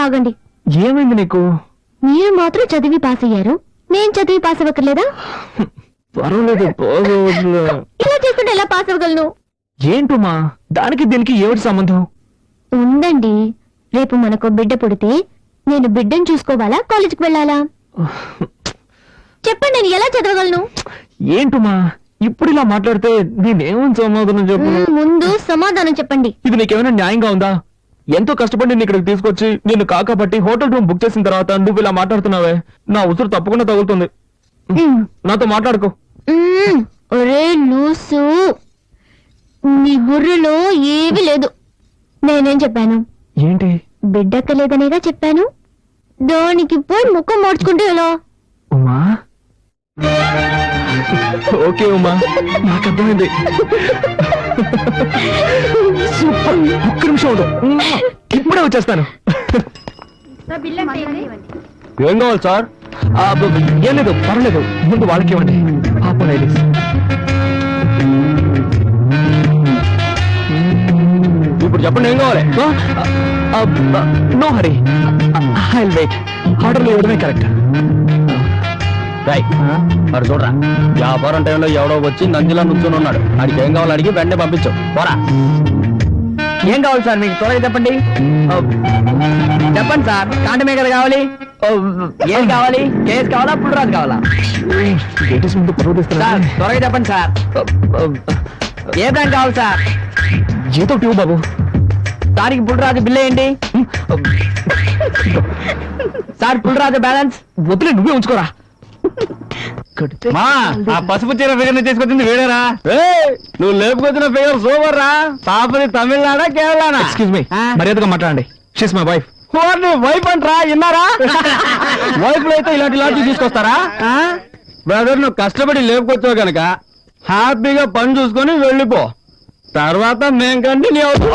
ఆగండి. ఏమైంది నీకు? మీరు మాత్రం చదివి పాస్ అయ్యారు, నేను చదివి పాస్ అవ్వక్కర్లేదా? పర్వాలేదు, ఇలా చేస్తుంటే ఎలా పాస్ అవ్వగలను? ఏంటమ్మా దానికి దీనికి ఏమిటి సంబంధం? ఉందండి. రేపు మనకు బిడ్డ పుడితే నేను బిడ్డను చూసుకోవాలా, కాలేజీకి వెళ్ళాలా? చెప్పండి, నేను ఎలా చదవగలను? ఏంటమ్మా ఇప్పుడు ఇలా మాట్లాడితే నేనేమని సమాధానం చెప్పు? ముందు సమాధానం చెప్పండి. ఇది నీకేమైనా న్యాయంగా ఉందా? ఎంతో కష్టపడి నిన్ను ఇక్కడికి తీసుకొచ్చి నిన్ను కాకపట్టి హోటల్ రూమ్ బుక్ చేసిన తర్వాత నువ్వు ఇలా మాట్లాడుతున్నావే, నా ఉసురు తప్పకుండా తగులుతుంది. నాతో మాట్లాడుకో. ఒరే లూసు, నీ బుర్రలో ఏమీ లేదు. నేనేం చెప్పాను? ఏంటి? బిడ్డక్కలేదనేగా చెప్పాను. దానికి పోయి ముఖం మార్చుకుంటే ఎలా? ఉమా, ఓకే ఉమా, నాకు అర్థమైంది. సూపర్, ఒక్క నిమిషం ఉండు, ఇప్పుడే వచ్చేస్తాను. ఏం కావాలి సార్? ఏం లేదు, పర్వాలేదు, ముందు వాళ్ళకి ఇవ్వండి. లేడీస్ ఇప్పుడు చెప్పండి ఏం కావాలి? No hurry, I will wait. ఆర్డర్లు ఇవ్వడమే కరెక్ట్. మరి చూడరా, వ్యాపారం టైంలో ఎవడో వచ్చి నందిలా నుంచుని ఉన్నాడు. వాడికి ఏం కావాలి అడిగి వెంటనే పంపించు. పోరా. ఏం కావాలి సార్ మీకు? త్వరగా చెప్పండి. చెప్పండి సార్, కాంటమే కదా కావాలి. ఏం కావాలి? కేసు కావాలా, పుల్లరాజు కావాలా? సార్ త్వరగా చెప్పండి సార్. ఏ బ్రాండ్ కావాలి సార్? ఏదో ట్యూ బాబు. సార్కి పుల్లరాజు బిల్ ఏంటి సార్? పుల్లరాజు బ్యాలెన్స్ వదిలే, నువ్వే ఉంచుకోరా. ఆ పసుపు చీర ఫిగర్ తీసుకొచ్చింది వేడేరా? నువ్వు లేపుకొచ్చిన ఫిగర్ సూపర్ రా. పాపది తమిళనాడా కేరళనా? ఎక్స్క్యూజ్ మీ, మర్యాదగా మాట్లాడండి. She's my wife. వైఫ్ అంటరా, విన్నారా? వైఫ్ లో అయితే ఇలాంటి లాంటి తీసుకొస్తారా? బ్రదర్, నువ్వు కష్టపడి లేపుకొచ్చావు కనుక హ్యాపీగా పని చూసుకొని వెళ్ళిపో. తర్వాత మేం కంటిన్యూ అవుతాం.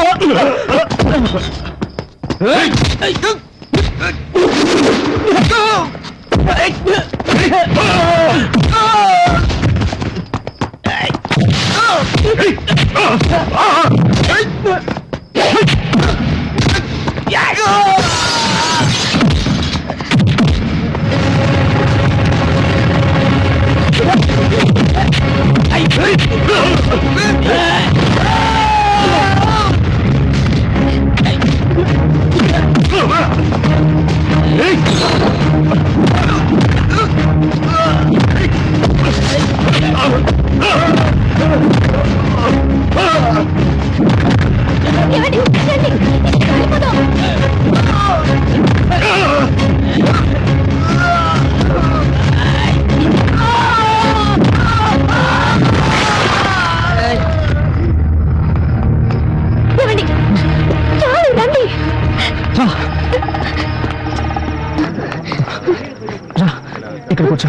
ఇక్కడ కూర్చో.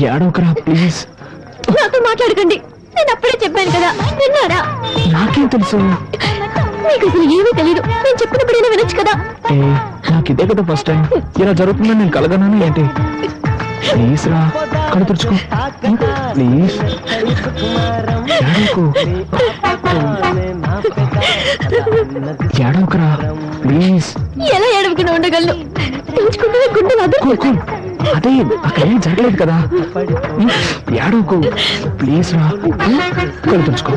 ఏడవకరా ప్లీజ్. నాతో మాట్లాడకండి, నేను అప్పుడే చెప్పాను కదా, విన్నారా? నాకేం తెలుసు? మీకు అసలు ఏమీ తెలీదు. నేను చెప్పినప్పుడైనా వినొచ్చు కదా. నాకు ఇదే కదా ఫస్ట్ టైం. ఇలా జరుగుతుందని నేను కలగనాను ఏంటి? ప్లీజ్ రా, కళ్ళు తుడుచుకో ప్లీజ్. ఏడవకరా ప్లీజ్. ఎలా ఏడవకుండా ఉండగలను? తెలుసుకుంటే గుండెలు అదే. అదే అక్కడ ఏం జరగలేదు కదా. ఏడవకు ప్లీజ్ రా. కళ్ళు తుడుచుకో,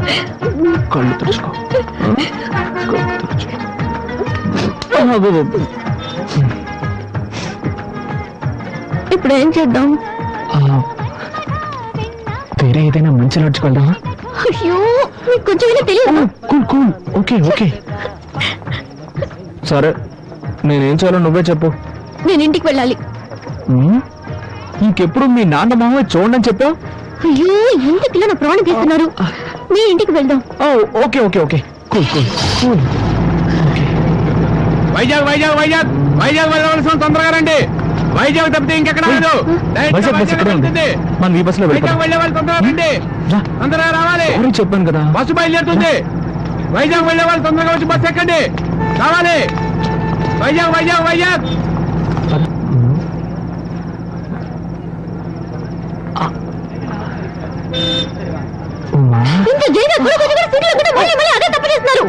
కళ్ళు తుడుచుకో, కళ్ళు తుడుచుకో. ఇప్పుడు ఏం చేద్దాం? వేరే ఏదైనా మంచి లాడ్జ్కి వెళ్దామా? అయ్యో, మీకు కొంచెమైనా తెలియదు. Cool cool, okay okay. సరే, నేనేం చేయాలో నువ్వే చెప్పు. నేను ఇంటికి వెళ్ళాలి. ఇంకెప్పుడు మీ నాన్న మామ చూడండి చెప్పావు. అయ్యో, ఇంటికి నా ప్రాణం తీస్తున్నారు. మీ ఇంటికి వెళ్దాం. Okay okay okay, cool cool cool. Vizag Vizag Vizag Vizag వెళ్ళవలసిన తొందరగా రండి. వైజాగ్ తప్పితే ఇంకెక్కడ లేదు. వైజాగ్ బస్ ఇక్కడే ఉంది. మనం ఈ బస్సులో వైజాగ్ వెళ్ళే వాళ్ళు తొందరగా రండి, తొందరగా రావాలి. చెప్పాను కదా, బస్సు బయలుదేరుతుంది. వైజాగ్ వెళ్ళే వాళ్ళు తొందరగా వచ్చి బస్సు ఎక్కండి, రావాలి. వైజాగ్ వైజాగ్ వైజాగ్. ఉమా ఇంత జైగా కూడా మళ్ళీ మళ్ళీ అదే తప్పు చేస్తున్నారు.